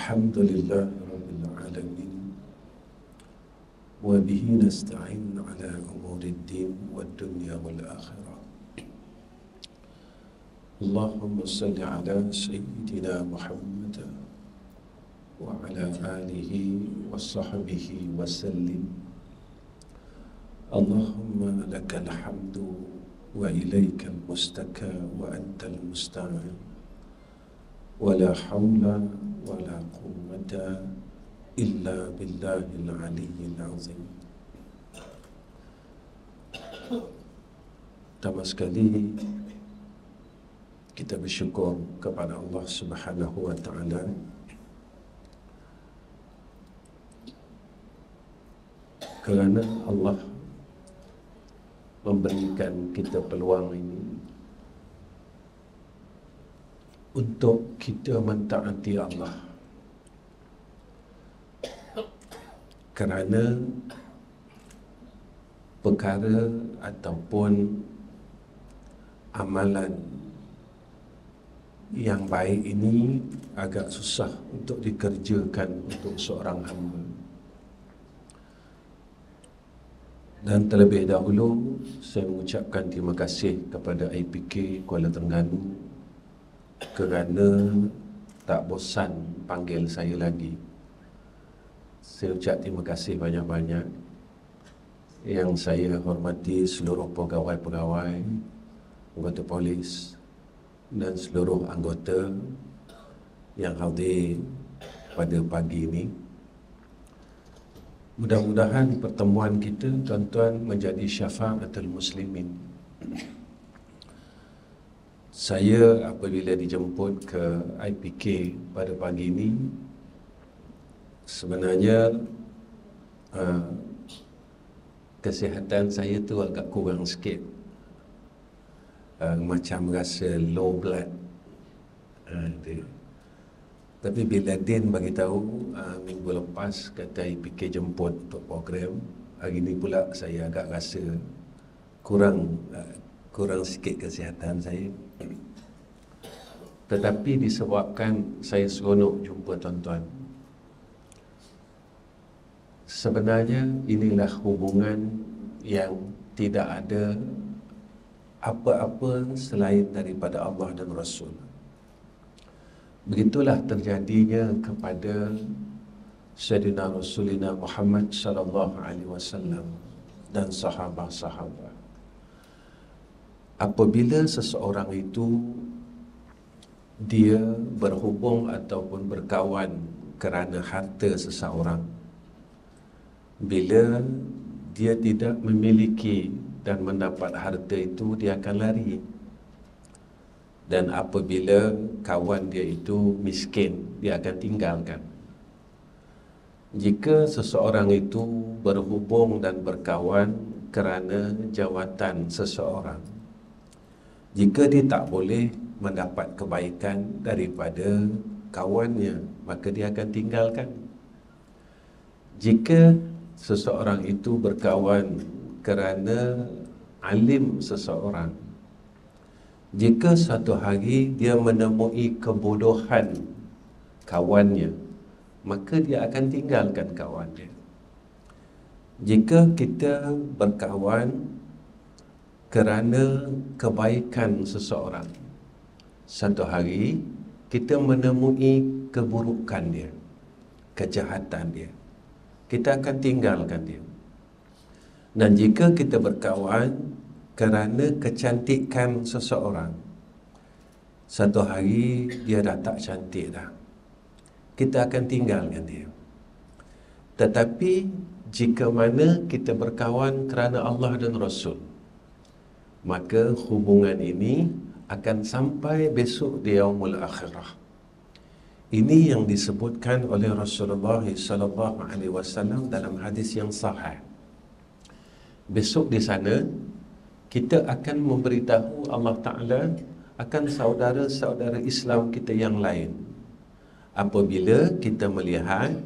Alhamdulillah Rabbil Alamin wa bihi nasta'in ala umuri din wa dunya wal akhirah. Allahumma salli ala Sayyidina Muhammad wa ala alihi wa sahbihi wa sallim. Allahumma lakal hamdu wa ilaikal mustaka wa antal musta'an wa la hawla wa la quwwata illa billahil aliyyil azim. Pertama sekali kita bersyukur kepada Allah Subhanahu wa taala kerana Allah memberikan kita peluang ini untuk kita mentaati Allah, kerana perkara ataupun amalan yang baik ini agak susah untuk dikerjakan untuk seorang hamba. Dan terlebih dahulu saya mengucapkan terima kasih kepada IPK Kuala Terengganu kerana tak bosan panggil saya lagi. Saya ucap terima kasih banyak-banyak. Yang saya hormati seluruh pegawai-pegawai, anggota polis dan seluruh anggota yang hadir pada pagi ini. Mudah-mudahan pertemuan kita, tuan-tuan, menjadi syafa'atul muslimin. Saya apabila dijemput ke IPK pada pagi ini, sebenarnya kesihatan saya tu agak kurang sikit, macam rasa low blood. Tapi bila Din bagi tahu minggu lepas kata IPK jemput untuk program, hari ni pula saya agak rasa kurang sikit kesihatan saya. Tetapi disebabkan saya seronok jumpa tuan-tuan, sebenarnya inilah hubungan yang tidak ada apa-apa selain daripada Allah dan Rasul. Begitulah terjadinya kepada Sayyidina Rasulina Muhammad sallallahu alaihi wasallam dan sahabat-sahabat. Apabila seseorang itu dia berhubung ataupun berkawan kerana harta seseorang, bila dia tidak memiliki dan mendapat harta itu, dia akan lari. Dan apabila kawan dia itu miskin, dia akan tinggalkan. Jika seseorang itu berhubung dan berkawan kerana jawatan seseorang, jika dia tak boleh mendapat kebaikan daripada kawannya, maka dia akan tinggalkan. Jika seseorang itu berkawan kerana alim seseorang, jika satu hari dia menemui kebodohan kawannya, maka dia akan tinggalkan kawannya. Jika kita berkawan kerana kebaikan seseorang, satu hari kita menemui keburukan dia, kejahatan dia, kita akan tinggalkan dia. Dan jika kita berkawan kerana kecantikan seseorang, satu hari dia dah tak cantik dah, kita akan tinggalkan dia. Tetapi jika mana kita berkawan kerana Allah dan Rasul, maka hubungan ini akan sampai besok di yaumul akhirah. Ini yang disebutkan oleh Rasulullah sallallahu alaihi wasallam dalam hadis yang sahih. Besok di sana kita akan memberitahu Allah Ta'ala akan saudara-saudara Islam kita yang lain. Apabila kita melihat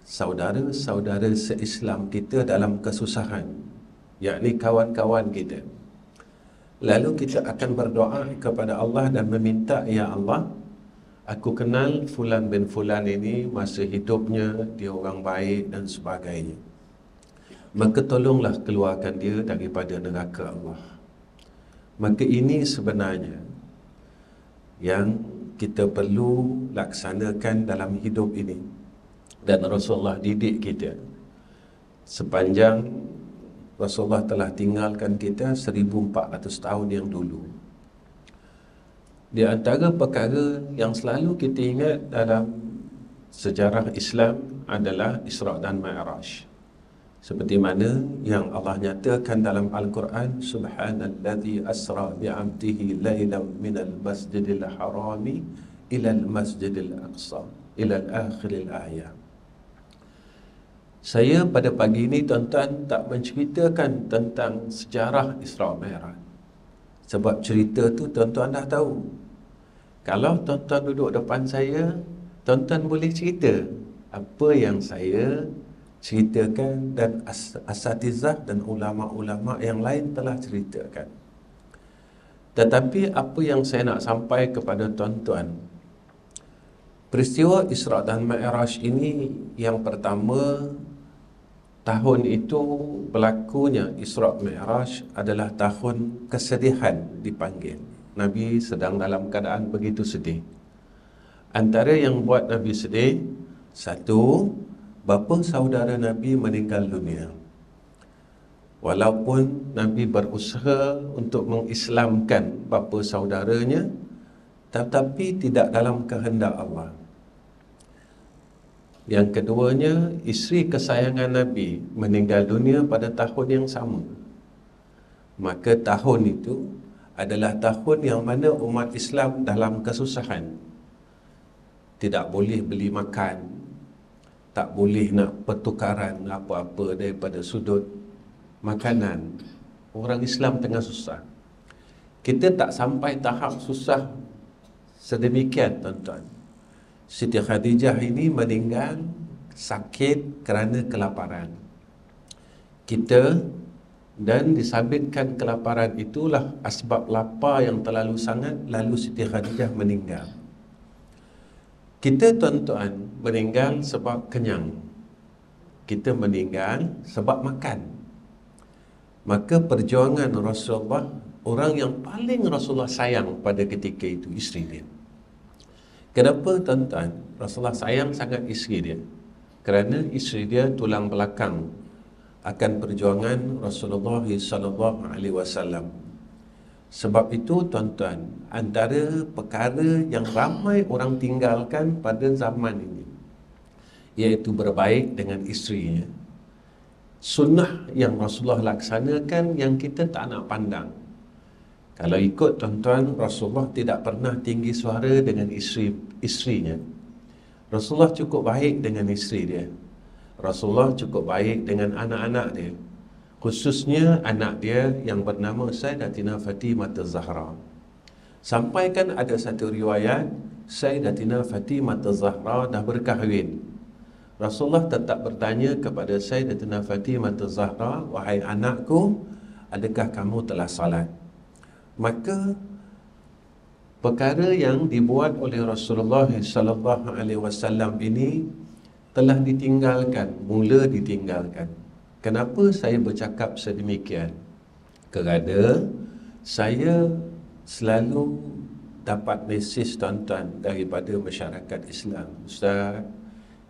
saudara-saudara se-Islam kita dalam kesusahan, yakni kawan-kawan kita, lalu kita akan berdoa kepada Allah dan meminta, ya Allah, Aku kenal Fulan bin Fulan ini masa hidupnya, dia orang baik dan sebagainya. Maka tolonglah keluarkan dia daripada neraka Allah. Maka ini sebenarnya yang kita perlu laksanakan dalam hidup ini. Dan Rasulullah didik kita. Sepanjang Rasulullah telah tinggalkan kita 1400 tahun yang dulu. Di antara perkara yang selalu kita ingat dalam sejarah Islam adalah Isra' dan Mi'raj. Seperti mana yang Allah nyatakan dalam Al-Quran, Subhanalladzi asra bi'abdihi laylan minal masjidil harami ilal masjidil aqsa ilal akhiril ayat. Saya pada pagi ini tuan-tuan tak menceritakan tentang sejarah Isra' Mi'raj. Sebab cerita tu tuan-tuan dah tahu. Kalau tuan-tuan duduk depan saya, tuan-tuan boleh cerita apa yang saya ceritakan dan asatizah dan ulama-ulama yang lain telah ceritakan. Tetapi apa yang saya nak sampai kepada tuan-tuan, peristiwa Isra' dan Mi'raj ini yang pertama, tahun itu berlakunya Isra' Mi'raj adalah tahun kesedihan dipanggil. Nabi sedang dalam keadaan begitu sedih. Antara yang buat Nabi sedih, satu, bapa saudara Nabi meninggal dunia. Walaupun Nabi berusaha untuk mengislamkan bapa saudaranya, tetapi tidak dalam kehendak Allah. Yang keduanya, isteri kesayangan Nabi meninggal dunia pada tahun yang sama. Maka tahun itu adalah tahun yang mana umat Islam dalam kesusahan. Tidak boleh beli makan, tak boleh nak pertukaran apa-apa daripada sudut makanan. Orang Islam tengah susah. Kita tak sampai tahap susah sedemikian, tuan-tuan. Siti Khadijah ini meninggal sakit kerana kelaparan. Dan disabitkan kelaparan itulah asbab lapar yang terlalu sangat, lalu Siti Khadijah meninggal. Kita, tuan-tuan, meninggal sebab kenyang. Kita meninggal sebab makan. Maka perjuangan Rasulullah, orang yang paling Rasulullah sayang pada ketika itu, isteri dia. Kenapa, tuan-tuan, Rasulullah sayang sangat isteri dia? Kerana isteri dia tulang belakang akan perjuangan Rasulullah SAW. Sebab itu, tuan-tuan, antara perkara yang ramai orang tinggalkan pada zaman ini, iaitu berbaik dengan isterinya. Sunnah yang Rasulullah laksanakan yang kita tak nak pandang. Kalau ikut, tuan-tuan, Rasulullah tidak pernah tinggi suara dengan isterinya. Rasulullah cukup baik dengan isteri dia. Rasulullah cukup baik dengan anak-anak dia. Khususnya anak dia yang bernama Sayyidatina Fatimah Az-Zahra. Sampai kan ada satu riwayat, Sayyidatina Fatimah Az-Zahra dah berkahwin. Rasulullah tetap bertanya kepada Sayyidatina Fatimah Az-Zahra, wahai anakku, adakah kamu telah salat? Maka perkara yang dibuat oleh Rasulullah SAW ini telah ditinggalkan, mula ditinggalkan. Kenapa saya bercakap sedemikian? Kerana saya selalu dapat mesej, tuan-tuan, daripada masyarakat Islam. Ustaz,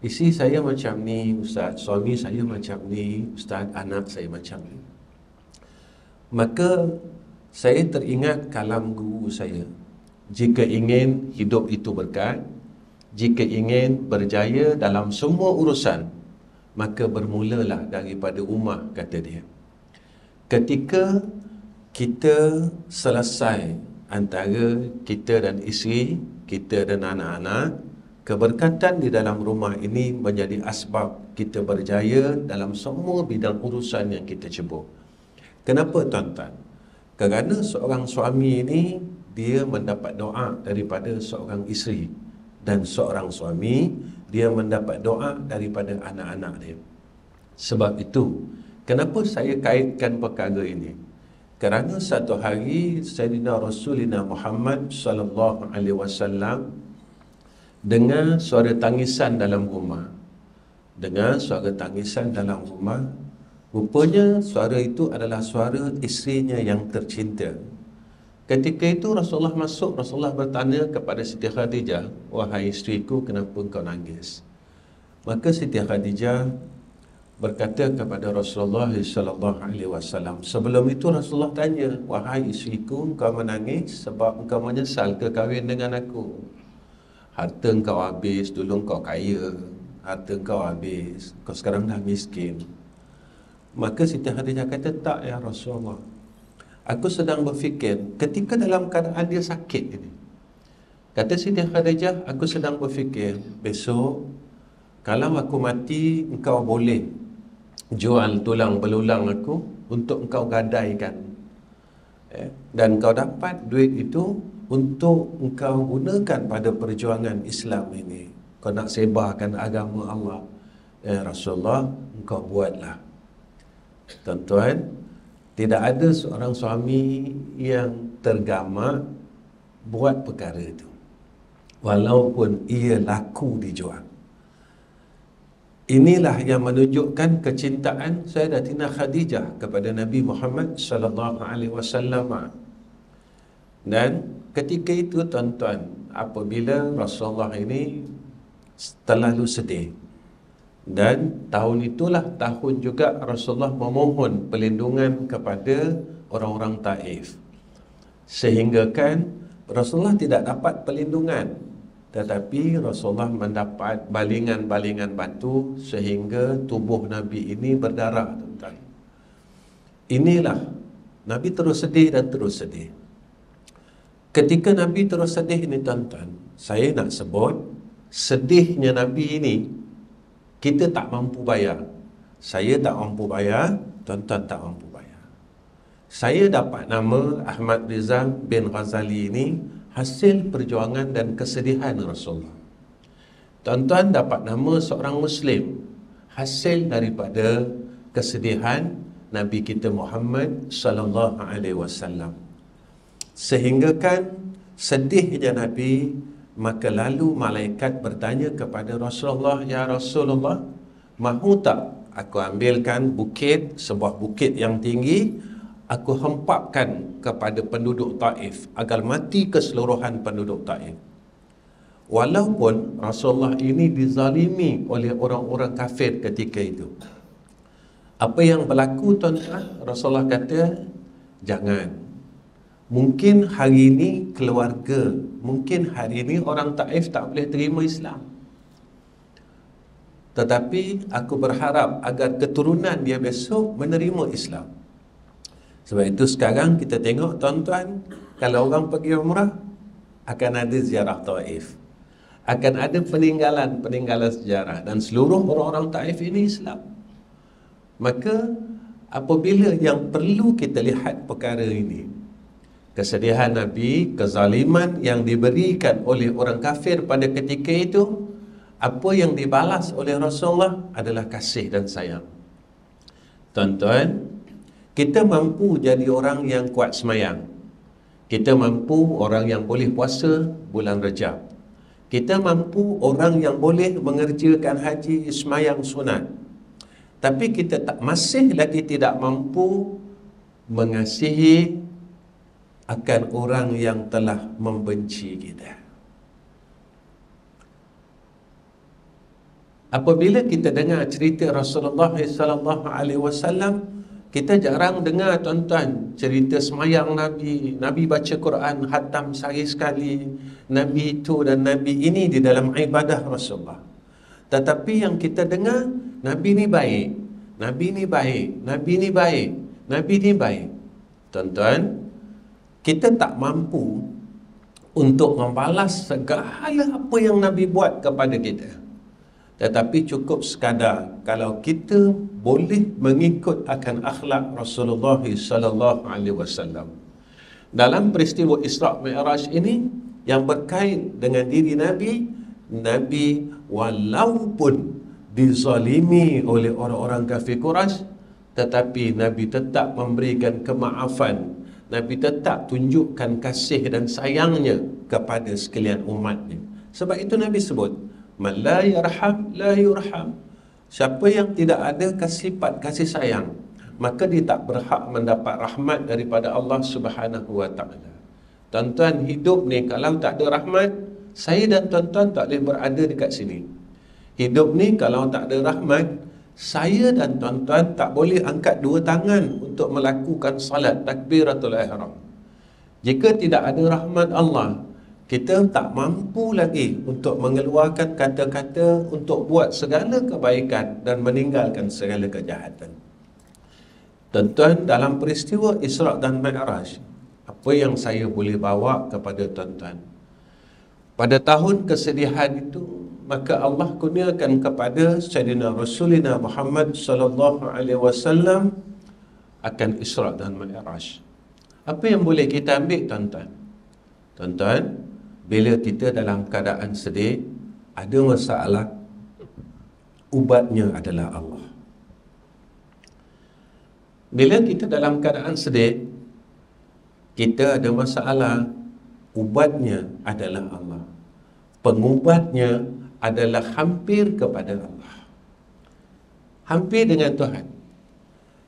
isteri saya macam ni, Ustaz, suami saya macam ni, Ustaz, anak saya macam ni. Maka saya teringat kalam guru saya, jika ingin hidup itu berkat, jika ingin berjaya dalam semua urusan, maka bermulalah daripada rumah, kata dia. Ketika kita selesai antara kita dan isteri, kita dan anak-anak, keberkatan di dalam rumah ini menjadi asbab kita berjaya dalam semua bidang urusan yang kita cebur. Kenapa, tuan-tuan? Kerana seorang suami ini, dia mendapat doa daripada seorang isteri. Dan seorang suami, dia mendapat doa daripada anak-anak dia. Sebab itu, kenapa saya kaitkan perkara ini? Kerana satu hari Sayyidina Rasulina Muhammad SAW dengar suara tangisan dalam rumah. Dengar suara tangisan dalam rumah. Rupanya suara itu adalah suara isterinya yang tercinta. Ketika itu Rasulullah masuk, Rasulullah bertanya kepada Siti Khadijah, "Wahai isteriku, kenapa kau nangis?" Maka Siti Khadijah berkata kepada Rasulullah sallallahu alaihi wasallam. Sebelum itu Rasulullah tanya, "Wahai isteriku, kau menangis sebab engkau menyesal ke kahwin dengan aku? Harta engkau habis, dulu engkau kaya, harta engkau habis, kau sekarang dah miskin." Maka Siti Khadijah kata, "Tak ya Rasulullah, aku sedang berfikir ketika dalam keadaan dia sakit ini." Kata Siti Khadijah, "Aku sedang berfikir, besok kalau aku mati, engkau boleh jual tulang belulang aku untuk engkau gadaikan, dan engkau dapat duit itu untuk engkau gunakan pada perjuangan Islam ini. Kau nak sebarkan agama Allah. Rasulullah, engkau buatlah." Tuan-tuan, tidak ada seorang suami yang tergamak buat perkara itu, walaupun ia laku dijual. Inilah yang menunjukkan kecintaan Sayyidatina Khadijah kepada Nabi Muhammad sallallahu alaihi wasallam. Dan ketika itu tuan-tuan, apabila Rasulullah ini terlalu sedih, dan tahun itulah tahun juga Rasulullah memohon perlindungan kepada orang-orang Taif, sehingga kan Rasulullah tidak dapat perlindungan, tetapi Rasulullah mendapat balingan-balingan batu sehingga tubuh Nabi ini berdarah, tuan-tuan. Inilah Nabi terus sedih dan terus sedih. Ketika Nabi terus sedih ini tuan-tuan, saya nak sebut sedihnya Nabi ini kita tak mampu bayar. Saya tak mampu bayar, tuan-tuan tak mampu bayar. Saya dapat nama Ahmad Rizal bin Ghazali ini hasil perjuangan dan kesedihan Rasulullah. Tuan-tuan dapat nama seorang Muslim hasil daripada kesedihan Nabi kita Muhammad sallallahu alaihi wasallam. Sehingga kan sedihnya Nabi, maka lalu malaikat bertanya kepada Rasulullah, "Ya Rasulullah, mahu tak aku ambilkan bukit, sebuah bukit yang tinggi, aku hempapkan kepada penduduk Taif agar mati keseluruhan penduduk Taif." Walaupun Rasulullah ini dizalimi oleh orang-orang kafir ketika itu, apa yang berlaku tuan-tuan? Rasulullah kata, "Jangan. Mungkin hari ini keluarga, mungkin hari ini orang Taif tak boleh terima Islam, tetapi aku berharap agar keturunan dia besok menerima Islam." Sebab itu sekarang kita tengok tuan-tuan, kalau orang pergi umrah akan ada ziarah Taif, akan ada peninggalan sejarah, dan seluruh orang-orang Taif ini Islam. Maka apabila yang perlu kita lihat perkara ini, kesedihan Nabi, kezaliman yang diberikan oleh orang kafir pada ketika itu, apa yang dibalas oleh Rasulullah adalah kasih dan sayang. Tuan-tuan, kita mampu jadi orang yang kuat semayang. Kita mampu orang yang boleh puasa bulan Rejab. Kita mampu orang yang boleh mengerjakan haji, semayang sunat. Tapi kita masih lagi tidak mampu mengasihi akan orang yang telah membenci kita. Apabila kita dengar cerita Rasulullah sallallahu alaihi wasallam, kita jarang dengar tuan-tuan cerita semayang Nabi, Nabi baca Quran khatam sehari sekali, Nabi itu dan Nabi ini di dalam ibadah Rasulullah. Tetapi yang kita dengar, Nabi ni baik, Nabi ni baik, Nabi ni baik, Nabi ni baik. Tuan-tuan, kita tak mampu untuk membalas segala apa yang Nabi buat kepada kita. Tetapi cukup sekadar kalau kita boleh mengikut akan akhlak Rasulullah sallallahu alaihi wasallam. Dalam peristiwa Isra' Mi'raj ini yang berkait dengan diri Nabi, Nabi walaupun dizalimi oleh orang-orang kafir Quraisy, tetapi Nabi tetap memberikan kemaafan. Nabi tetap tunjukkan kasih dan sayangnya kepada sekalian umatnya, Sebab itu Nabi sebut, man la yarham la yurham. Siapa yang tidak ada sifat kasih sayang, maka dia tak berhak mendapat rahmat daripada Allah Subhanahu wa taala. Tuan-tuan, hidup ni kalau tak ada rahmat, saya dan tuan-tuan tak boleh berada dekat sini. Hidup ni kalau tak ada rahmat, saya dan tuan-tuan tak boleh angkat dua tangan untuk melakukan salat takbiratul ihram. Jika tidak ada rahmat Allah, kita tak mampu lagi untuk mengeluarkan kata-kata untuk buat segala kebaikan dan meninggalkan segala kejahatan. Tuan-tuan, dalam peristiwa Isra' dan Mi'raj, apa yang saya boleh bawa kepada tuan-tuan? Pada tahun kesedihan itu, maka Allah kurniakan kepada Sayyidina Rasulina Muhammad sallallahu alaihi wasallam akan Isra' dan Mi'raj. Apa yang boleh kita ambil, tuan-tuan? Tuan-tuan, bila kita dalam keadaan sedih, ada masalah, ubatnya adalah Allah. Bila kita dalam keadaan sedih, kita ada masalah, ubatnya adalah Allah. Pengubatnya adalah hampir kepada Allah. Hampir dengan Tuhan.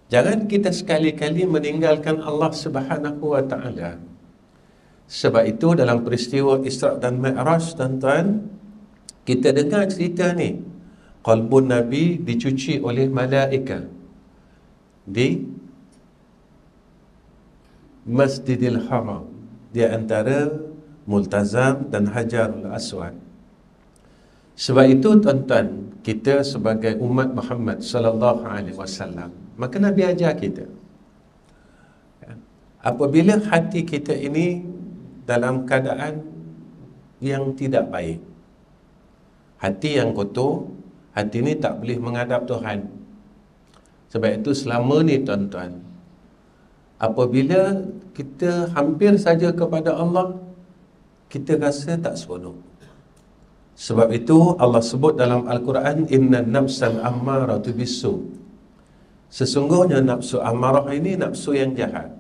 Jangan kita sekali-kali meninggalkan Allah Subhanahu wa taala. Sebab itu dalam peristiwa Isra' dan Mi'raj, tuan-tuan, kita dengar cerita ni. Qalbun Nabi dicuci oleh malaikat di Masjidil Haram, di antara Multazam dan Hajarul Aswad. Sebab itu, tuan-tuan, kita sebagai umat Muhammad sallallahu alaihi wasallam, maka Nabi ajar kita, apabila hati kita ini dalam keadaan yang tidak baik, hati yang kotor, hati ini tak boleh menghadap Tuhan. Sebab itu selama ni, tuan-tuan, apabila kita hampir saja kepada Allah, kita rasa tak seronok. Sebab itu Allah sebut dalam Al-Quran, innan nafsal ammaratu bisu. Sesungguhnya nafsu amarah ini nafsu yang jahat.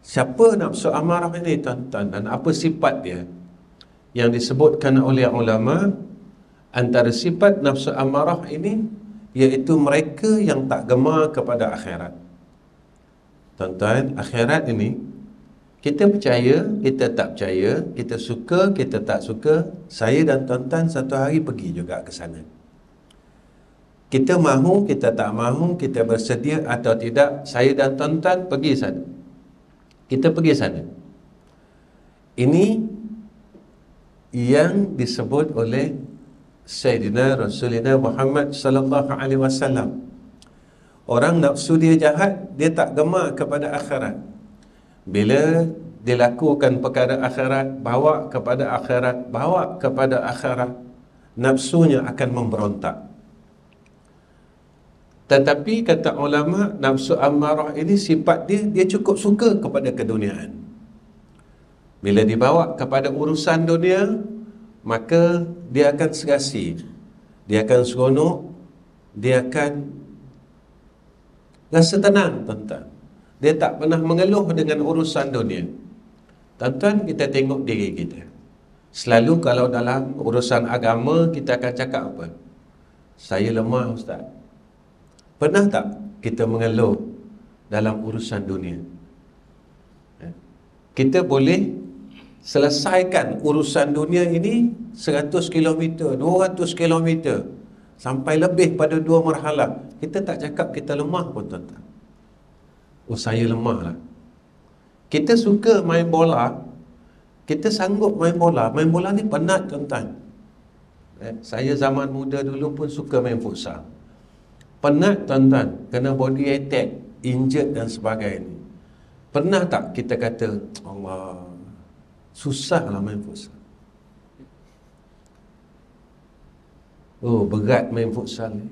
Siapa nafsu amarah ini, tuan-tuan, dan apa sifat dia? Yang disebutkan oleh ulama, antara sifat nafsu amarah ini iaitu mereka yang tak gemar kepada akhirat. Tuan-tuan, akhirat ini kita percaya, kita tak percaya, kita suka, kita tak suka. Saya dan tuan-tuan satu hari pergi juga ke sana. Kita mahu, kita tak mahu, kita bersedia atau tidak, saya dan tuan-tuan pergi sana. Kita pergi sana. Ini yang disebut oleh Sayyidina Rasulina Muhammad sallallahu alaihi wasallam. Orang nafsu dia jahat, dia tak gemar kepada akhirat. Bila dilakukan perkara akhirat, bawa kepada akhirat, bawa kepada akhirat, nafsunya akan memberontak. Tetapi kata ulama, nafsu ammarah ini sifat dia cukup suka kepada keduniaan. Bila dibawa kepada urusan dunia, maka dia akan serasi, dia akan seronok, dia akan rasa tenang, tuan-tuan. Dia tak pernah mengeluh dengan urusan dunia. Tuan-tuan, kita tengok diri kita. Selalu kalau dalam urusan agama, kita akan cakap apa? Saya lemah, Ustaz. Pernah tak kita mengeluh dalam urusan dunia? Kita boleh selesaikan urusan dunia ini 100 km, 200 km, sampai lebih pada 2 marhalah. Kita tak cakap kita lemah pun, tuan-tuan. Oh, saya lemah lah. Kita suka main bola, kita sanggup main bola. Main bola ni penat, tuan-tuan. Saya zaman muda dulu pun suka main futsal. Penat, tuan-tuan, kena body attack, injured dan sebagainya. Pernah tak kita kata, Allah, susah lah main futsal. Oh, berat main futsal ni.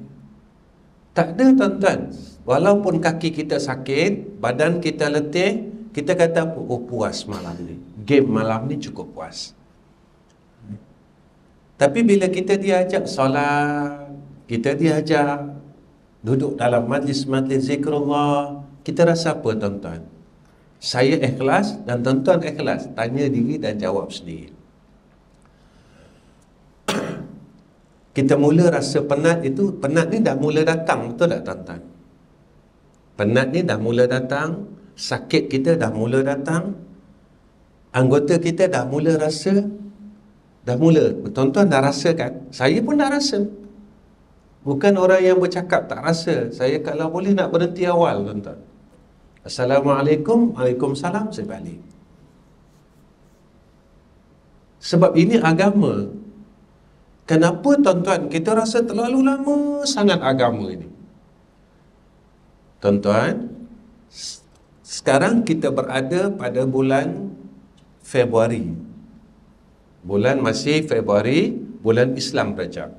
Tak ada, tuan-tuan. Walaupun kaki kita sakit, badan kita letih, kita kata apa? Oh, puas malam ni. Game malam ni cukup puas. Tapi bila kita diajak solat, kita diajak duduk dalam majlis-majlis zikrullah, kita rasa apa, tuan-tuan? Saya ikhlas dan tuan-tuan ikhlas. Tanya diri dan jawab sendiri. Kita mula rasa penat itu, penat ni dah mula datang, betul tak tuan-tuan? Penat ni dah mula datang, sakit kita dah mula datang, anggota kita dah mula rasa, dah mula. Tuan-tuan dah rasa kan? Saya pun dah rasa. Bukan orang yang bercakap tak rasa. Saya kalau boleh nak berhenti awal, tuan-tuan. Assalamualaikum, Waalaikumsalam, saya balik. Sebab ini agama. Kenapa tuan-tuan kita rasa terlalu lama sangat agama ini? Tuan-tuan, sekarang kita berada pada bulan Februari. Bulan masih Februari, bulan Islam Rajab.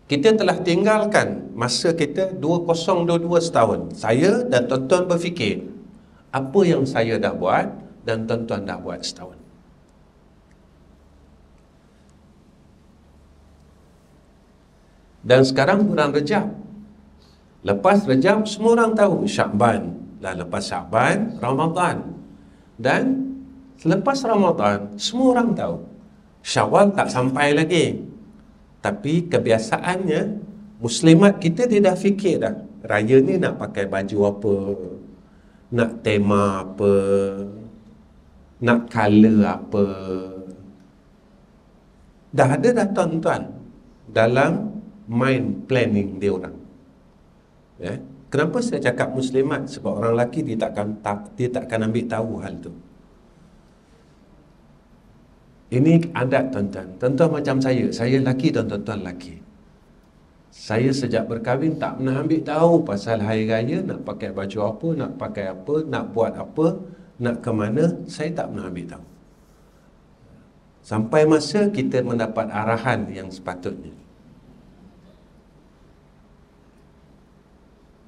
Kita telah tinggalkan masa kita 2022 setahun. Saya dan tuan-tuan berfikir, apa yang saya dah buat dan tuan-tuan dah buat setahun. Dan sekarang bulan Rejab. Lepas Rejab, semua orang tahu Syakban. Dan lepas Syakban, Ramadan. Dan selepas Ramadan, semua orang tahu Syawal tak sampai lagi. Tapi kebiasaannya, Muslimat kita dia dah fikir dah, raya ni nak pakai baju apa, nak tema apa, nak color apa. Dah ada dah tuan-tuan dalam mind planning dia orang. Ya? Kenapa saya cakap Muslimat? Sebab orang lelaki dia takkan ambil tahu hal tu. Ini adat tuan-tuan. Tuan-tuan macam saya lelaki dan tuan-tuan lelaki. Saya sejak berkahwin tak pernah ambil tahu pasal hari raya, nak pakai baju apa, nak pakai apa, nak buat apa, nak ke mana, saya tak pernah ambil tahu. Sampai masa kita mendapat arahan yang sepatutnya.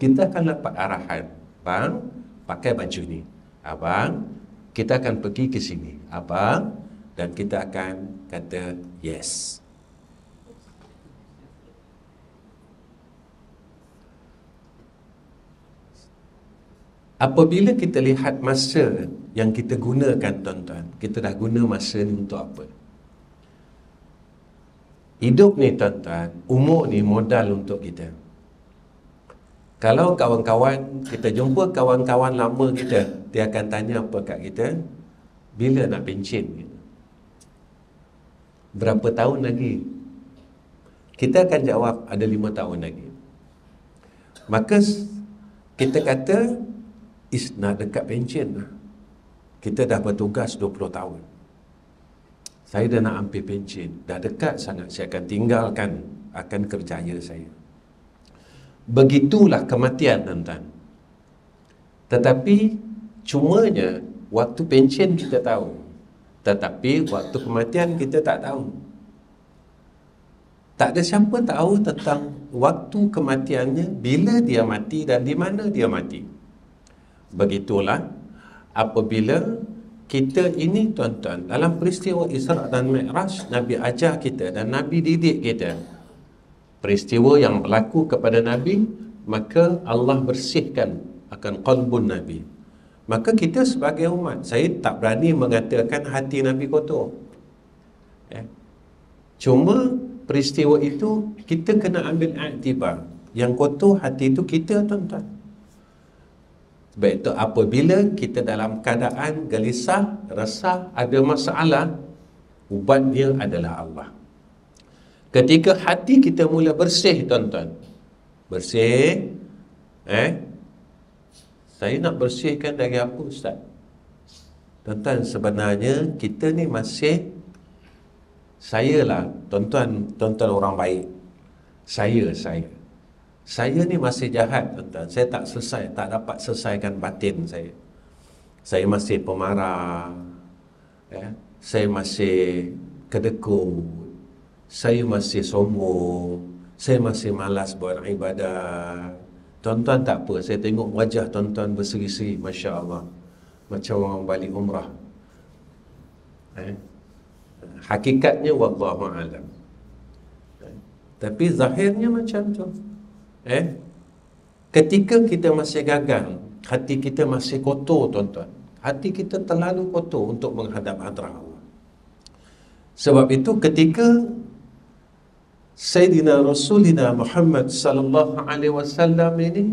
Kita akan dapat arahan, abang pakai baju ni, abang kita akan pergi ke sini, abang, dan kita akan kata yes. Apabila kita lihat masa yang kita gunakan tuan-tuan, kita dah guna masa ni untuk apa? Hidup ni tuan-tuan, umur ni modal untuk kita. Kalau kawan-kawan, kita jumpa kawan-kawan lama kita, dia akan tanya apa kat kita? Bila nak pencen? Berapa tahun lagi? Kita akan jawab, ada 5 tahun lagi. Maka kita kata, nak dekat pencen lah. Kita dah bertugas 20 tahun. Saya dah nak ambil pencen. Dah dekat sangat, saya akan tinggalkan akan kerjaya saya. Begitulah kematian, tuan-tuan. Tetapi cumanya waktu pencen kita tahu, tetapi waktu kematian kita tak tahu. Tak ada siapa tahu tentang waktu kematiannya, bila dia mati dan di mana dia mati. Begitulah apabila kita ini tuan-tuan, dalam peristiwa Isra' dan Mi'raj, Nabi ajar kita dan Nabi didik kita. Peristiwa yang berlaku kepada Nabi, maka Allah bersihkan akan qalbun Nabi. Maka kita sebagai umat, saya tak berani mengatakan hati Nabi kotor. Cuma peristiwa itu kita kena ambil iktibar. Yang kotor hati itu kita, tuan-tuan. Sebab itu apabila kita dalam keadaan gelisah, resah, ada masalah, ubat dia adalah Allah. Ketika hati kita mula bersih, tuan-tuan, bersih, saya nak bersihkan dari apa, Ustaz? Tuan-tuan, sebenarnya kita ni masih, saya lah, tuan-tuan orang baik. Saya ni masih jahat, tuan-tuan. Saya tak selesai, tak dapat selesaikan batin saya. Saya masih pemarah, saya masih kedekut, saya masih sombong, saya masih malas buat ibadat. Tuan-tuan tak apa, saya tengok wajah tuan-tuan berseri-seri, Masya Allah, macam orang balik umrah. Hakikatnya wallahu a'lam. Tapi zahirnya macam tu. Ketika kita masih gagal, hati kita masih kotor, tuan-tuan. Hati kita terlalu kotor untuk menghadap hadrat Allah. Sebab itu ketika Sayyidina Rasulina Muhammad sallallahu alaihi wasallam ini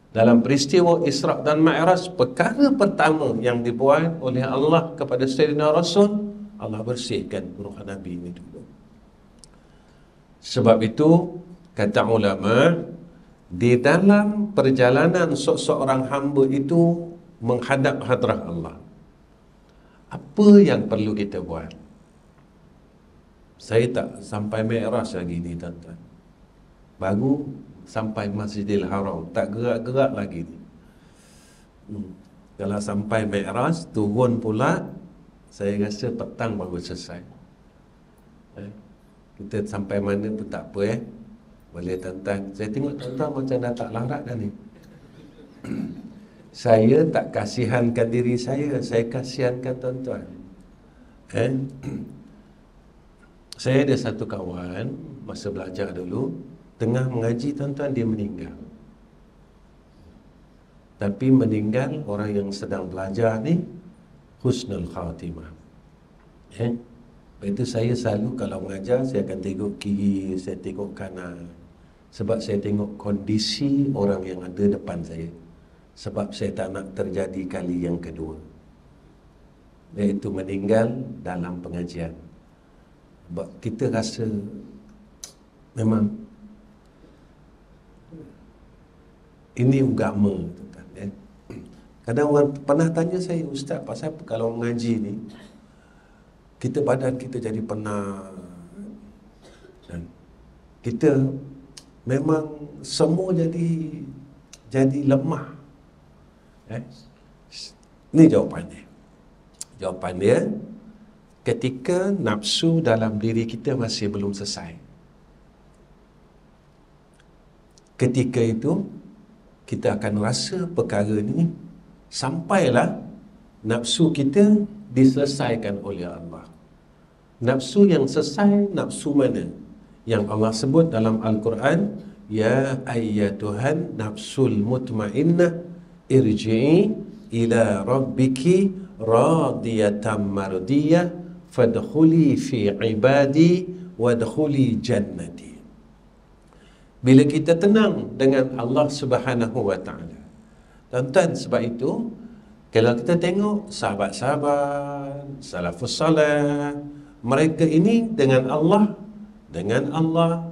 dalam peristiwa Isra' dan Mi'raj, perkara pertama yang dibuat oleh Allah kepada Sayyidina Rasul, Allah bersihkan ruh Nabi ini dulu. Sebab itu, kata ulama, di dalam perjalanan seorang hamba itu menghadap hadrah Allah, apa yang perlu kita buat? Saya tak sampai Mi'raj lagi ni, tuan-tuan. Baru sampai Masjidil Haram, tak gerak-gerak lagi ni. Kalau sampai Mi'raj, turun pula, saya rasa petang baru selesai. Kita sampai mana pun tak apa boleh tuan-tuan. Saya tengok tuan-tuan macam dah tak larat dah ni. Saya tak kasihankan diri saya kasihankan tuan-tuan. Saya ada satu kawan, masa belajar dulu, tengah mengaji tuan-tuan, dia meninggal. Tapi meninggal orang yang sedang belajar ni husnul khatimah. Itu saya selalu kalau mengajar, saya akan tengok kiri, saya tengok kanan. Sebab saya tengok kondisi orang yang ada depan saya. Sebab saya tak nak terjadi kali yang kedua, iaitu meninggal dalam pengajian. Sebab kita rasa memang ini agama. Kadang orang pernah tanya saya, Ustaz, pasal apa kalau mengaji ni kita badan kita jadi penat, dan kita memang semua jadi lemah. Ni jawapannya. Jawapannya, ketika nafsu dalam diri kita masih belum selesai, ketika itu kita akan rasa perkara ni sampailah nafsu kita diselesaikan oleh Allah. Nafsu yang selesai, nafsu mana? Yang Allah sebut dalam Al-Quran, ya ayyatuhan nafsul mutmainnah irji'i ila rabbiki radiyatan mardiyah fadkhuli fi ibadi wadkhuli jannati. Bila kita tenang dengan Allah Subhanahu wa taala. Tuan-tuan, sebab itu kalau kita tengok sahabat-sahabat salafus salih, mereka ini dengan Allah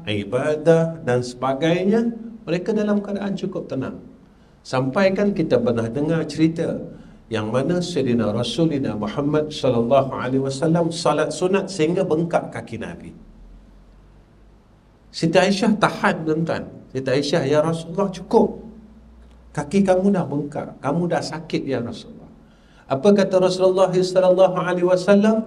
ibadah dan sebagainya, mereka dalam keadaan cukup tenang. Sampai kan kita pernah dengar cerita yang mana Sayyidina Rasulina Muhammad sallallahu alaihi wasallam salat sunat sehingga bengkak kaki Nabi. Siti Aisyah tahan, tuan-tuan. Siti Aisyah, ya Rasulullah, cukup. Kaki kamu dah bengkak, kamu dah sakit ya Rasulullah. Apa kata Rasulullah sallallahu alaihi wasallam?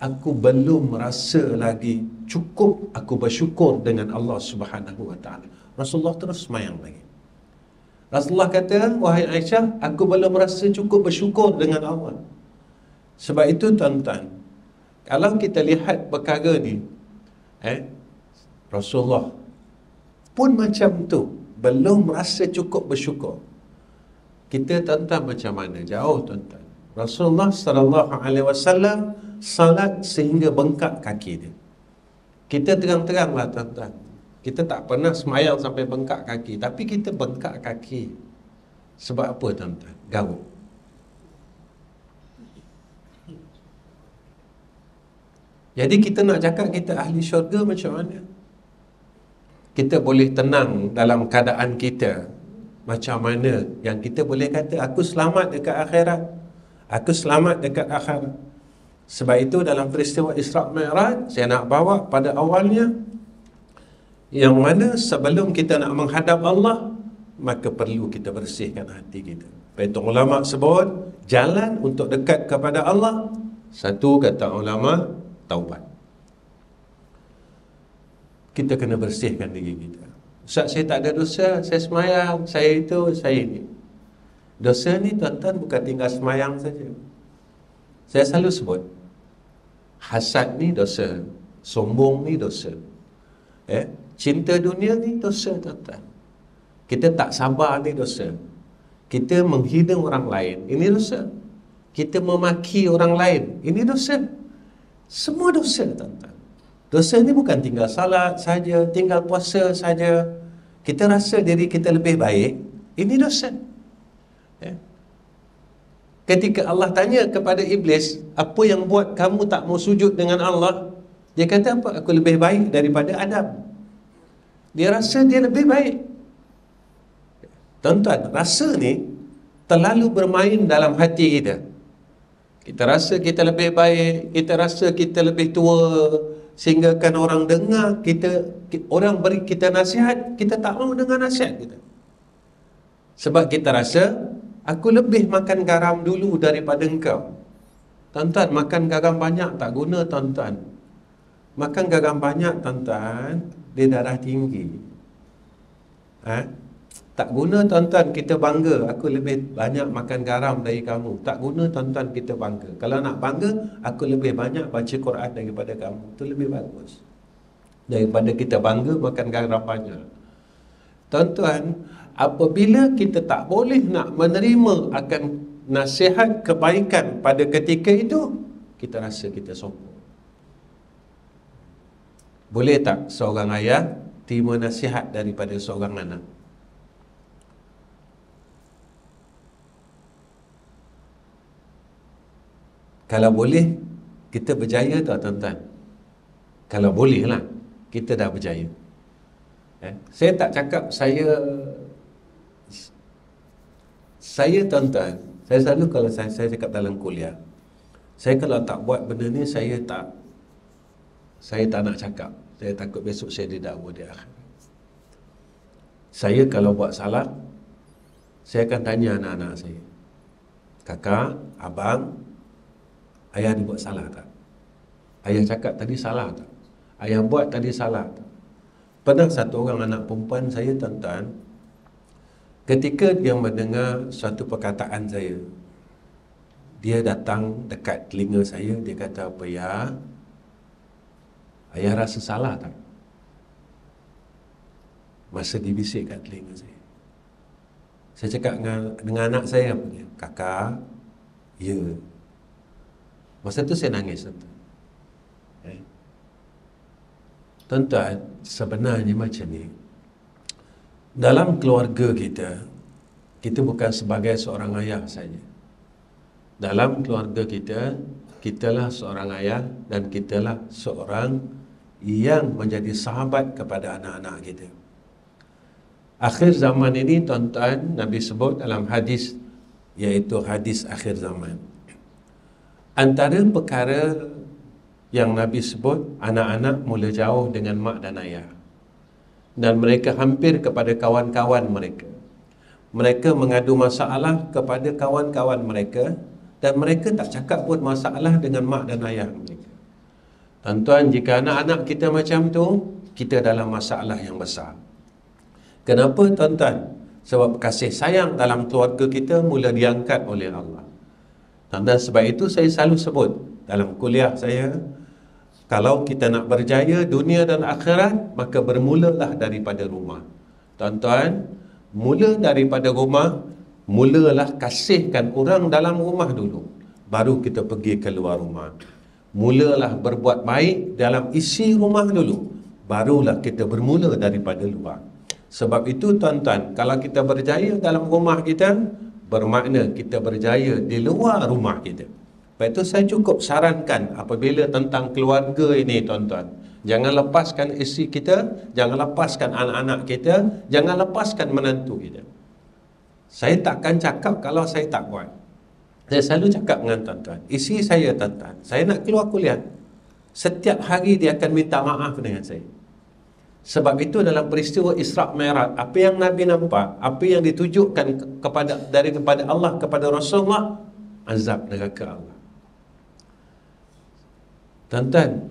Aku belum rasa lagi cukup, aku bersyukur dengan Allah Subhanahu wa taala. Rasulullah terus semayang lagi. Rasulullah kata, wahai Aisyah, aku belum rasa cukup bersyukur dengan Allah. Sebab itu tuan-tuan, kalau kita lihat perkara ni, Rasulullah pun macam tu, belum rasa cukup bersyukur. Kita tuan-tuan macam mana? Jauh tuan-tuan. Rasulullah sallallahu alaihi wasallam salat sehingga bengkak kaki dia. Kita terang-teranglah tuan-tuan, kita tak pernah semayang sampai bengkak kaki, tapi kita bengkak kaki. Sebab apa tuan-tuan? Gaul. Jadi kita nak cakap kita ahli syurga macam mana? Kita boleh tenang dalam keadaan kita macam mana yang kita boleh kata aku selamat dekat akhirat, aku selamat dekat akhirat. Sebab itu dalam peristiwa Isra' Mi'raj, saya nak bawa pada awalnya, yang mana sebelum kita nak menghadap Allah, maka perlu kita bersihkan hati kita. Itu ulama sebut jalan untuk dekat kepada Allah, satu kata ulama, taubat. Kita kena bersihkan diri kita. Ustaz, saya tak ada dosa, saya semayang, saya itu, saya ini. Dosa ni tuan-tuan bukan tinggal semayang saja. Saya selalu sebut, hasad ni dosa, sombong ni dosa, cinta dunia ni dosa tuan-tuan. Kita tak sabar ni dosa. Kita menghina orang lain, ini dosa. Kita memaki orang lain, ini dosa. Semua dosa, tuan-tuan. Dosa ni bukan tinggal salat saja, tinggal puasa saja. Kita rasa diri kita lebih baik, ini dosa. Ya. Ketika Allah tanya kepada Iblis, apa yang buat kamu tak mau sujud dengan Allah? Dia kata apa? Aku lebih baik daripada Adam. Dia rasa dia lebih baik. Tuan-tuan, rasa ni terlalu bermain dalam hati kita. Kita rasa kita lebih baik, kita rasa kita lebih tua, sehingga kan orang dengar kita, orang beri kita nasihat, kita tak mau dengar nasihat kita. Sebab kita rasa, aku lebih makan garam dulu daripada engkau. Tuan-tuan, makan garam banyak tak guna, tuan-tuan. Makan garam banyak, tuan-tuan, dia darah tinggi. Tak guna, tuan-tuan, kita bangga, aku lebih banyak makan garam dari kamu. Tak guna, tuan-tuan, kita bangga. Kalau nak bangga, aku lebih banyak baca Quran daripada kamu. Itu lebih bagus daripada kita bangga makan garam banyak. Tuan-tuan, apabila kita tak boleh nak menerima akan nasihat kebaikan pada ketika itu, kita rasa kita sombong. Boleh tak seorang ayah terima nasihat daripada seorang anak? Kalau boleh, kita berjaya tak, tuan-tuan? Kalau boleh lah, kita dah berjaya. Saya tak cakap saya tuan-tuan, saya selalu kalau saya cakap dalam kuliah, saya kalau tak buat benda ni, saya tak nak cakap. Saya takut besok saya didakwa di akhirat. Saya kalau buat salah, saya akan tanya anak-anak saya, kakak, abang, ayah ada buat salah tak? Ayah cakap tadi salah tak? Ayah buat tadi salah tak? Pernah satu orang anak perempuan saya, tuan-tuan, ketika dia mendengar suatu perkataan saya, dia datang dekat telinga saya, dia kata apa, ya, ayah rasa salah tak? Masa dibisik kat telinga saya. Saya cakap dengan anak saya apa dia? Kakak, ya. Masa tu saya nangis, tuan-tuan. Tuan-tuan, sebenarnya macam ni. Dalam keluarga kita, kita bukan sebagai seorang ayah saja. Dalam keluarga kita, kitalah seorang ayah dan kitalah seorang yang menjadi sahabat kepada anak-anak kita. Akhir zaman ini, tuan-tuan, Nabi sebut dalam hadis, iaitu hadis akhir zaman. Antara perkara yang Nabi sebut, anak-anak mula jauh dengan mak dan ayah, dan mereka hampir kepada kawan-kawan mereka. Mereka mengadu masalah kepada kawan-kawan mereka, dan mereka tak cakap pun masalah dengan mak dan ayah mereka. Tuan-tuan, jika anak-anak kita macam tu, kita dalam masalah yang besar. Kenapa, tuan-tuan? Sebab kasih sayang dalam keluarga kita mula diangkat oleh Allah. Dan sebab itu saya selalu sebut dalam kuliah saya, kalau kita nak berjaya dunia dan akhirat, maka bermulalah daripada rumah. Tuan-tuan, mula daripada rumah, mulalah kasihkan orang dalam rumah dulu, baru kita pergi keluar rumah. Mulalah berbuat baik dalam isi rumah dulu, barulah kita bermula daripada luar. Sebab itu, tuan-tuan, kalau kita berjaya dalam rumah kita, bermakna kita berjaya di luar rumah kita. Sebab itu saya cukup sarankan apabila tentang keluarga ini, tuan-tuan, jangan lepaskan isteri kita, jangan lepaskan anak-anak kita, jangan lepaskan menantu kita. Saya takkan cakap kalau saya tak buat. Saya selalu cakap dengan tuan-tuan, isteri saya, tuan-tuan, saya nak keluar kuliah, setiap hari dia akan minta maaf dengan saya. Sebab itu dalam peristiwa Isra' Mi'raj, apa yang Nabi nampak, apa yang ditujukan daripada Allah kepada Rasulullah, azab neraka Allah. Tuan-tuan,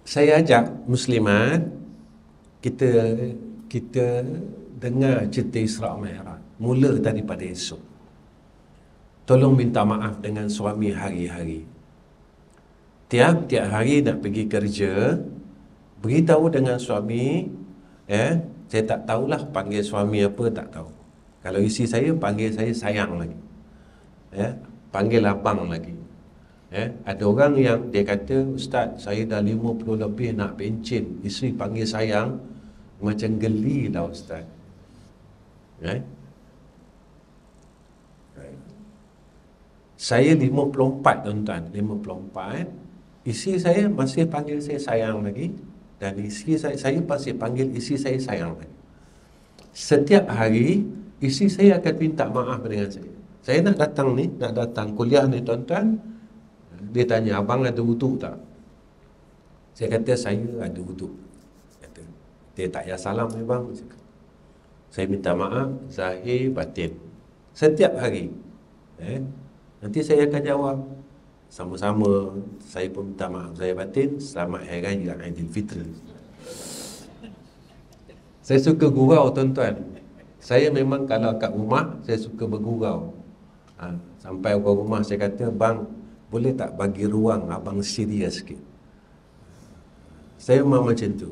saya ajak muslimat, kita dengar cerita Isra' Mi'raj mula daripada esok. Tolong minta maaf dengan suami hari-hari. Tiap-tiap hari nak pergi kerja, beritahu dengan suami, saya tak tahulah panggil suami apa, tak tahu. Kalau isteri saya panggil saya sayang lagi, panggil abang lagi, Ada orang yang dia kata, Ustaz, saya dah 50 lebih nak pencen, isteri panggil sayang, macam geli lah Ustaz. Saya 54 tuan-tuan, 54, isteri saya masih panggil saya sayang lagi, dan isteri saya masih panggil isteri saya sayang lagi. Setiap hari isteri saya akan minta maaf dengan saya. Saya nak datang kuliah ni tuan-tuan. Dia tanya, abang ada wuduk tak? Saya kata, saya ada wuduk. Kata, dia tak payah salam ya bang. Saya minta maaf zahir batin setiap hari. Nanti saya akan jawab sama-sama. Saya pun minta maaf zahir batin. Selamat Hari Raya Aidilfitri. Saya suka gurau tuan-tuan. Saya memang kalau kat rumah saya suka bergurau. Sampai orang rumah saya kata, bang, boleh tak bagi ruang abang serius sikit? Saya memang macam tu.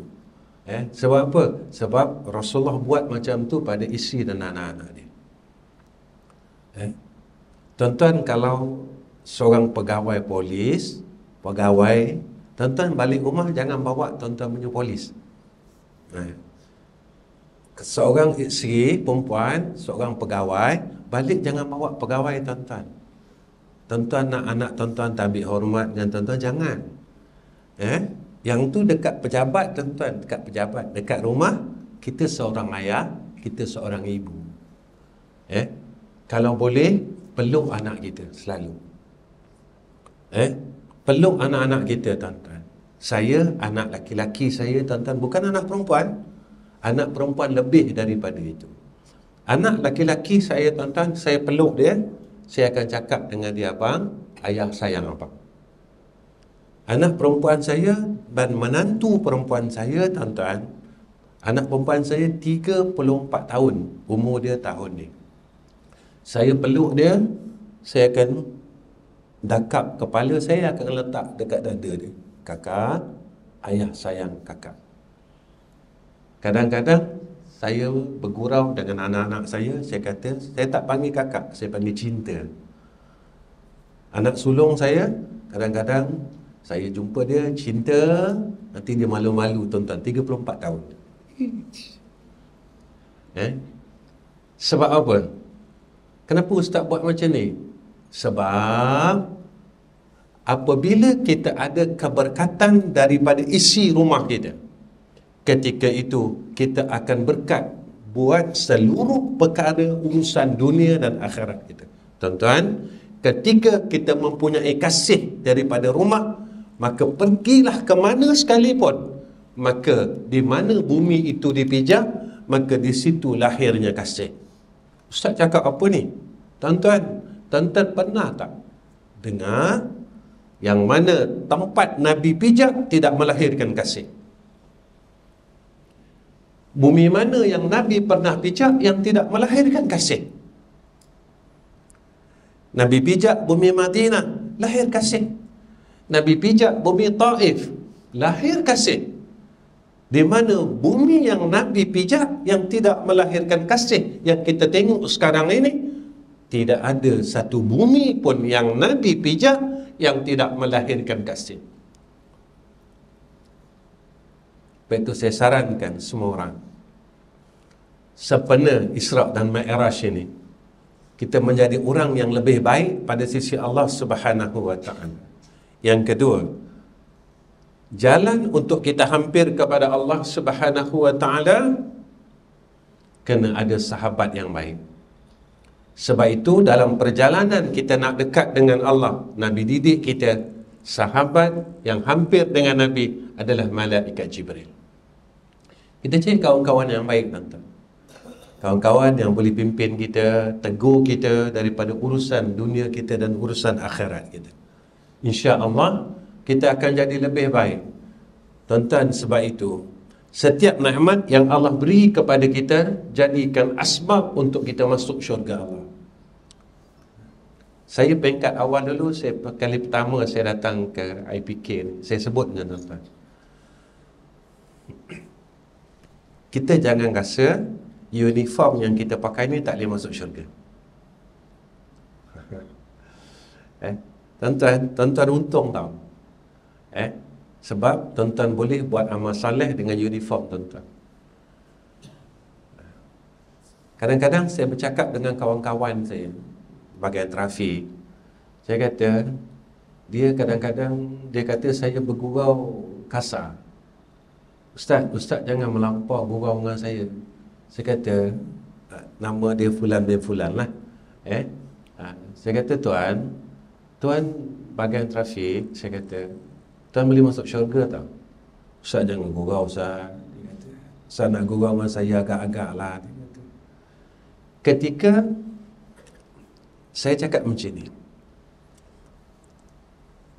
Sebab apa? Sebab Rasulullah buat macam tu pada isteri dan anak-anak dia. Tuan-tuan, kalau seorang pegawai polis, tuan-tuan balik rumah jangan bawa tuan-tuan punya polis. Seorang isteri perempuan, seorang pegawai, balik jangan bawa pegawai tuan-tuan. Tuan-tuan nak anak tuan-tuan tak ambil hormat dengan tuan-tuan, jangan. Yang tu dekat pejabat tuan-tuan, dekat pejabat. Dekat rumah, kita seorang ayah, kita seorang ibu. Kalau boleh, peluk anak kita selalu. Peluk anak-anak kita tuan-tuan. Saya, anak laki-laki saya tuan-tuan, bukan anak perempuan. Anak perempuan lebih daripada itu. Anak laki-laki saya tuan-tuan, saya peluk dia, saya akan cakap dengan dia, abang, ayah sayang abang. Anak perempuan saya dan menantu perempuan saya tuan-tuan, anak perempuan saya 34 tahun, umur dia tahun ni. Saya peluk dia, saya akan dakap kepala saya akan letak dekat dada dia. Kakak, ayah sayang kakak. Kadang-kadang saya bergurau dengan anak-anak saya kata, saya tak panggil kakak, saya panggil cinta. Anak sulung saya, kadang-kadang saya jumpa dia, cinta, nanti dia malu-malu tuan-tuan, 34 tahun. Sebab apa? Kenapa Ustaz buat macam ni? Sebab apabila kita ada keberkatan daripada isi rumah kita, ketika itu kita akan berkat buat seluruh perkara urusan dunia dan akhirat kita. Tuan-tuan, ketika kita mempunyai kasih daripada rumah, maka pergilah ke mana sekalipun, maka di mana bumi itu dipijak, maka di situ lahirnya kasih. Ustaz cakap apa ni? Tuan-tuan, tuan-tuan pernah tak dengar yang mana tempat Nabi pijak tidak melahirkan kasih? Bumi mana yang Nabi pernah pijak yang tidak melahirkan kasih? Nabi pijak bumi Madinah, lahir kasih. Nabi pijak bumi Taif, lahir kasih. Di mana bumi yang Nabi pijak yang tidak melahirkan kasih yang kita tengok sekarang ini, tidak ada satu bumi pun yang Nabi pijak yang tidak melahirkan kasih. Sebab itu saya sarankan semua orang, sempena Isra' dan Mi'raj ini, kita menjadi orang yang lebih baik pada sisi Allah Subhanahu wa ta'ala. Yang kedua, jalan untuk kita hampir kepada Allah Subhanahu wa ta'ala, kena ada sahabat yang baik. Sebab itu dalam perjalanan kita nak dekat dengan Allah, Nabi didik kita, sahabat yang hampir dengan Nabi adalah malaikat Jibril. Kita cari kawan-kawan yang baik tuan-tuan. Kawan-kawan yang boleh pimpin kita, tegur kita daripada urusan dunia kita dan urusan akhirat kita. Insya-Allah kita akan jadi lebih baik. Tuan-tuan, sebab itu setiap nikmat yang Allah beri kepada kita, jadikan asbab untuk kita masuk syurga Allah. Saya peringkat awal dulu, kali pertama saya datang ke IPK ni, saya sebut dengan tuan-tuan, kita jangan rasa uniform yang kita pakai ni tak boleh masuk syurga. Tuan-tuan untung tau. Sebab tuan-tuan boleh buat amal soleh dengan uniform tuan-tuan. Kadang-kadang saya bercakap dengan kawan-kawan saya bahagian trafik. Saya kata, dia kadang-kadang dia kata saya bergurau kasar. Ustaz jangan melampau gurau dengan saya. Saya kata, nama dia Fulan bin Fulan lah. Saya kata, Tuan bahagian trafik, saya kata, Tuan boleh masuk syurga tau. Ustaz jangan gurau Ustaz. Dia kata, Ustaz nak gurau dengan saya agak-agak lah. Dia kata. Ketika saya cakap macam ni,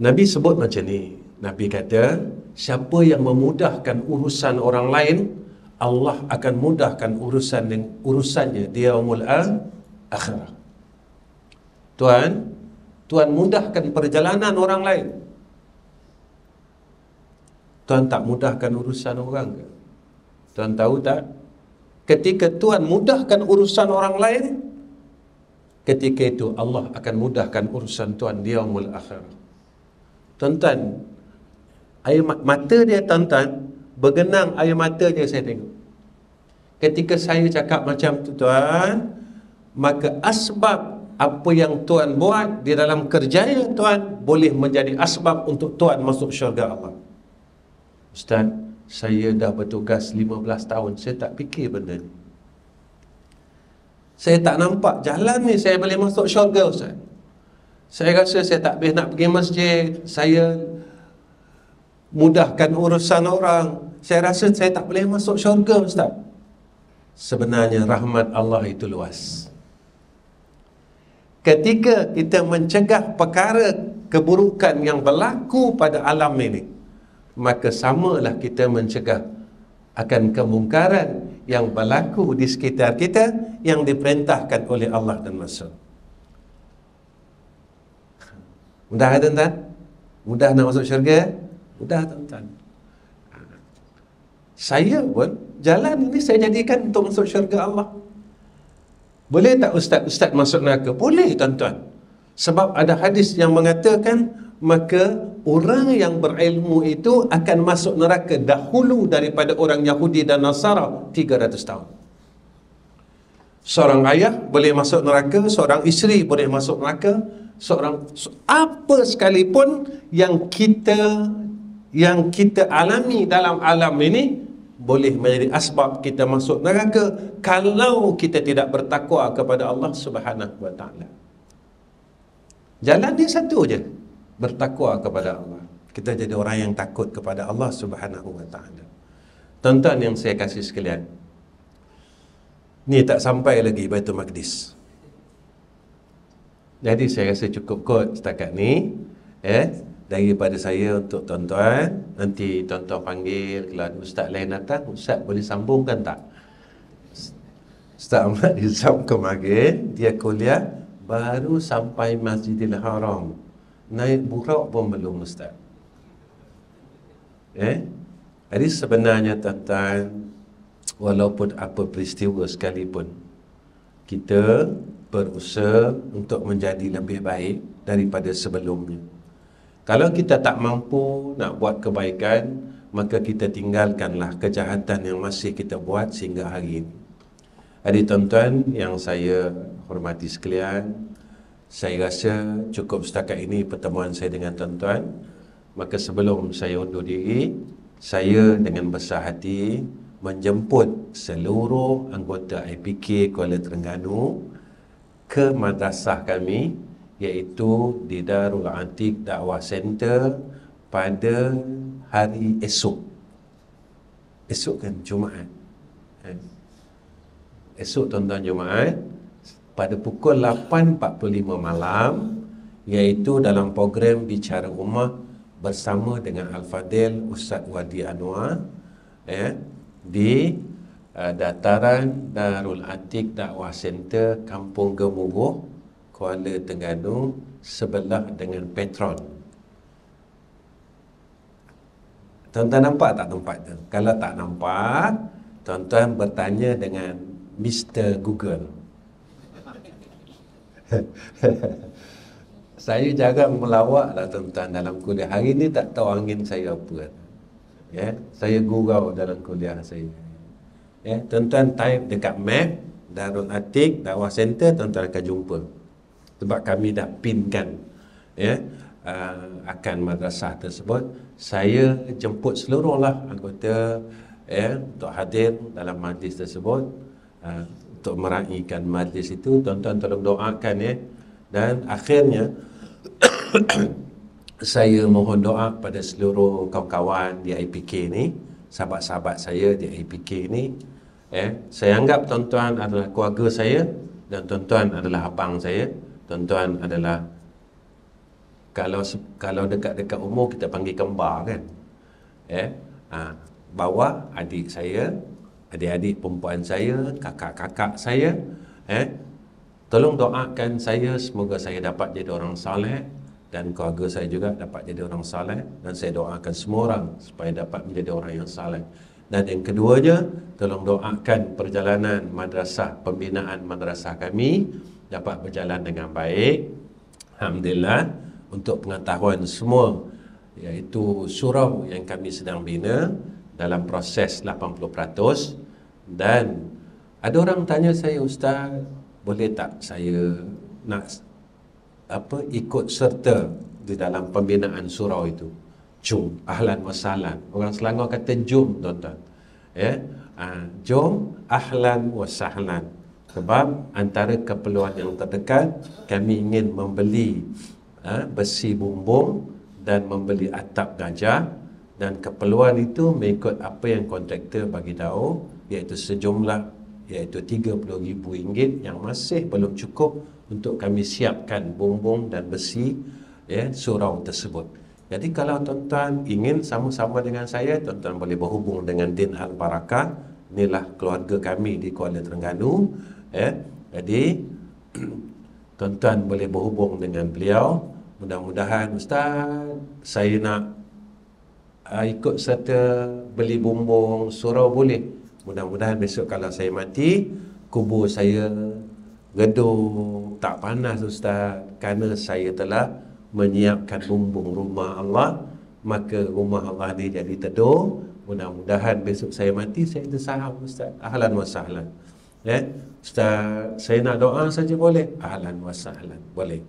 Nabi sebut macam ni. Nabi kata, siapa yang memudahkan urusan orang lain, Allah akan mudahkan urusannya di yaumul akhirah. Tuan mudahkan perjalanan orang lain. Tuan tak mudahkan urusan orang ke? Tuan tahu tak? Ketika Tuan mudahkan urusan orang lain, ketika itu Allah akan mudahkan urusan Tuan di yaumul akhirah. Tuan-tuan, air mata dia tuan-tuan, bergenang air mata dia saya tengok. Ketika saya cakap macam tu tuan, maka asbab apa yang Tuan buat di dalam kerjaya Tuan boleh menjadi asbab untuk Tuan masuk syurga Allah. Ustaz, saya dah bertugas 15 tahun, saya tak fikir benda ni. Saya tak nampak jalan ni saya boleh masuk syurga Ustaz. Saya rasa saya tak boleh nak pergi masjid, saya mudahkan urusan orang, saya rasa saya tak boleh masuk syurga Ustaz. Sebenarnya rahmat Allah itu luas. Ketika kita mencegah perkara keburukan yang berlaku pada alam ini, maka samalah kita mencegah akan kemungkaran yang berlaku di sekitar kita yang diperintahkan oleh Allah dan Rasul. Mudah tuan-tuan? Mudah nak masuk syurga? Mudah tuan-tuan. Saya pun jalan ini saya jadikan untuk masuk syurga Allah. Boleh tak ustaz masuk neraka? Boleh tuan-tuan. Sebab ada hadis yang mengatakan, maka orang yang berilmu itu akan masuk neraka dahulu daripada orang Yahudi dan Nasara 300 tahun. Seorang ayah boleh masuk neraka, seorang isteri boleh masuk neraka, apa sekalipun yang kita alami dalam alam ini boleh menjadi asbab kita masuk neraka kalau kita tidak bertakwa kepada Allah Subhanahu wa taala. Jalan dia satu je, bertakwa kepada Allah. Kita jadi orang yang takut kepada Allah Subhanahu wa taala. Tuan-tuan yang saya kasih sekalian, ni tak sampai lagi Baitul Maqdis. Jadi saya rasa cukup kot setakat ni. Daripada saya untuk tuan-tuan. Nanti tuan-tuan panggil, kalau ada ustaz lain datang, ustaz boleh sambungkan tak? Ustaz Ahmad Izam kemarin, dia kuliah, baru sampai Masjidil Haram. Naik buruk pun belum ustaz. Jadi sebenarnya tuan-tuan, walaupun apa peristiwa sekalipun, kita berusaha untuk menjadi lebih baik daripada sebelumnya. Kalau kita tak mampu nak buat kebaikan, maka kita tinggalkanlah kejahatan yang masih kita buat sehingga hari ini. Jadi tuan-tuan yang saya hormati sekalian, saya rasa cukup setakat ini pertemuan saya dengan tuan-tuan. Maka sebelum saya undur diri, saya dengan besar hati menjemput seluruh anggota IPK Kuala Terengganu ke madrasah kami, iaitu di Darul Atiq Dakwah Center pada hari esok. Esok kan Jumaat. Esok tuan-tuan Jumaat pada pukul 8.45 malam, iaitu dalam program Bicara Ummah bersama dengan Al-Fadil Ustaz Wadi Anwar di dataran Darul Atiq Dakwah Center Kampung Gemuruh, Kuala Terengganu, sebelah dengan Petron. Tuan-tuan nampak tak tempat tu? Kalau tak nampak, tuan-tuan bertanya dengan Mr. Google. Saya jarang melawak lah tuan-tuan dalam kuliah. Hari ni tak tahu angin saya apa. Ya, saya gurau dalam kuliah saya. Ya, tuan-tuan type dekat map Darul Atik, Dakwah Center, tuan-tuan akan jumpa. Sebab kami dah pinkan ya, akan madrasah tersebut. Saya jemput seluruhlah anggota ya, untuk hadir dalam majlis tersebut, untuk meraihkan majlis itu. Tuan-tuan tolong doakan ya. Dan akhirnya saya mohon doa pada seluruh kawan-kawan di IPK ni, sahabat-sahabat saya di IPK ni. Saya anggap tuan-tuan adalah keluarga saya, dan tuan-tuan adalah abang saya. Tuan-tuan adalah, kalau dekat-dekat umur kita panggil kembar kan. Bawah adik saya, adik-adik perempuan saya, kakak-kakak saya. Tolong doakan saya semoga saya dapat jadi orang saleh, dan keluarga saya juga dapat jadi orang saleh, dan saya doakan semua orang supaya dapat menjadi orang yang saleh. Dan yang keduanya, tolong doakan perjalanan madrasah, pembinaan madrasah kami dapat berjalan dengan baik. Alhamdulillah, untuk pengetahuan semua, iaitu surau yang kami sedang bina dalam proses 80%. Dan ada orang tanya saya, Ustaz, boleh tak saya nak ikut serta di dalam pembinaan surau itu? Jom, ahlan wa sahlan. Orang Selangor kata jom, tuan-tuan. Jom, ahlan wa sahlan. Sebab antara keperluan yang terdekat, kami ingin membeli besi bumbung dan membeli atap gajah, dan keperluan itu mengikut apa yang kontraktor bagi tahu, iaitu sejumlah RM30,000 yang masih belum cukup untuk kami siapkan bumbung dan besi surau tersebut. Jadi kalau tuan-tuan ingin sama-sama dengan saya, tuan-tuan boleh berhubung dengan Din Al-Barakah. Inilah keluarga kami di Kuala Terengganu. Jadi tuan-tuan boleh berhubung dengan beliau. Mudah-mudahan, Ustaz, saya nak ikut serta beli bumbung surau, boleh? Mudah-mudahan besok kalau saya mati, kubur saya redup, tak panas, Ustaz, kerana saya telah menyiapkan bumbung rumah Allah. Maka rumah Allah ni jadi teduh. Mudah-mudahan besok saya mati, saya tersahau, Ustaz. Ahlan wa sahlan. Ustaz, saya nak doa saja boleh? Ahlan wa sahlan, boleh.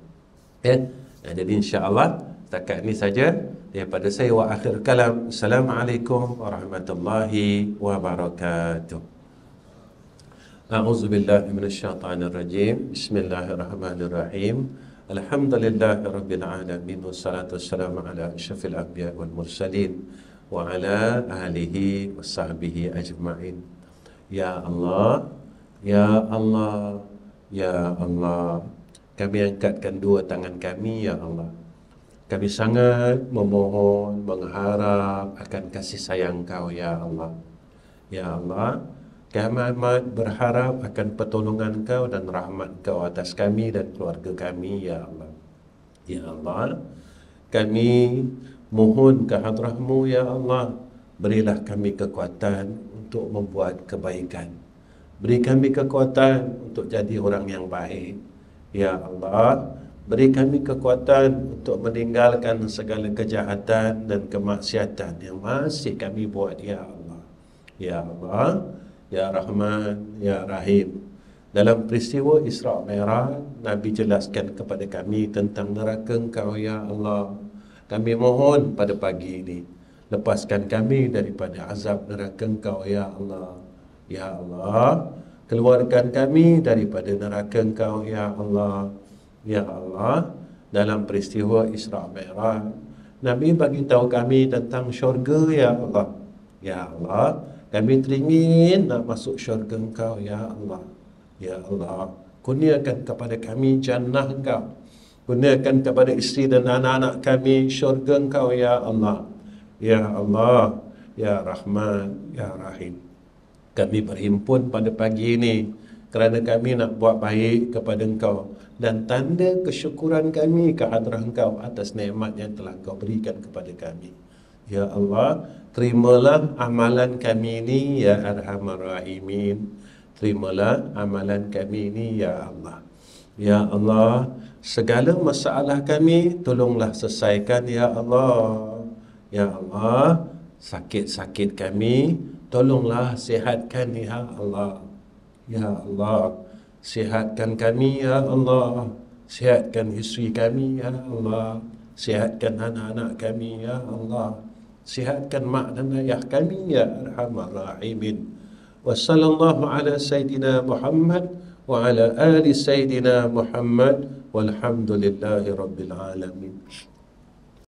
Jadi insya-Allah setakat ini saja daripada saya. Wa akhir kalam. Assalamualaikum warahmatullahi wabarakatuh. A'udzubillahi minasyaitonirrajim. Bismillahirrahmanirrahim. Alhamdulillahirabbil alamin, wassalatu wassalamu ala asyrafil anbiya wal mursalin wa ala alihi washabbihi ajma'in. Ya Allah, ya Allah, ya Allah, kami angkatkan dua tangan kami, ya Allah. Kami sangat memohon, mengharap akan kasih sayang Kau, ya Allah. Ya Allah, kami amat berharap akan pertolongan Kau dan rahmat Kau atas kami dan keluarga kami, ya Allah. Ya Allah, kami mohon ke hadrah-Mu, ya Allah. Berilah kami kekuatan untuk membuat kebaikan. Beri kami kekuatan untuk jadi orang yang baik, ya Allah. Beri kami kekuatan untuk meninggalkan segala kejahatan dan kemaksiatan yang masih kami buat, ya Allah. Ya Allah, ya Rahman, ya Rahim. Dalam peristiwa Isra' Mi'raj, Nabi jelaskan kepada kami tentang neraka Engkau, ya Allah. Kami mohon pada pagi ini, lepaskan kami daripada azab neraka Engkau, ya Allah. Ya Allah, keluarkan kami daripada neraka Engkau, ya Allah. Ya Allah, dalam peristiwa Isra' Mi'raj, Nabi bagi tahu kami tentang syurga, ya Allah. Ya Allah, kami teringin nak masuk syurga Engkau, ya Allah. Ya Allah, kurniakan kepada kami jannah Engkau. Kurniakan kepada isteri dan anak-anak kami syurga Engkau, ya Allah. Ya Allah, ya Rahman, ya Rahim. Kami berhimpun pada pagi ini kerana kami nak buat baik kepada Engkau, dan tanda kesyukuran kami ke hadrah Engkau atas nikmat yang telah Engkau berikan kepada kami. Ya Allah, terimalah amalan kami ini, ya Arhamar Rahimin. Terimalah amalan kami ini, ya Allah. Ya Allah, segala masalah kami tolonglah selesaikan ya Allah. Ya Allah, sakit-sakit kami tolonglah sihatkan ya Allah. Ya Allah, sihatkan kami ya Allah. Sihatkan isteri kami ya Allah. Sihatkan anak-anak kami ya Allah. Sihatkan mak dan ayah kami ya Arhamar Rahimin. Wa sallallahu ala Sayyidina Muhammad wa ala ali Sayyidina Muhammad walhamdulillahi Rabbil Alamin.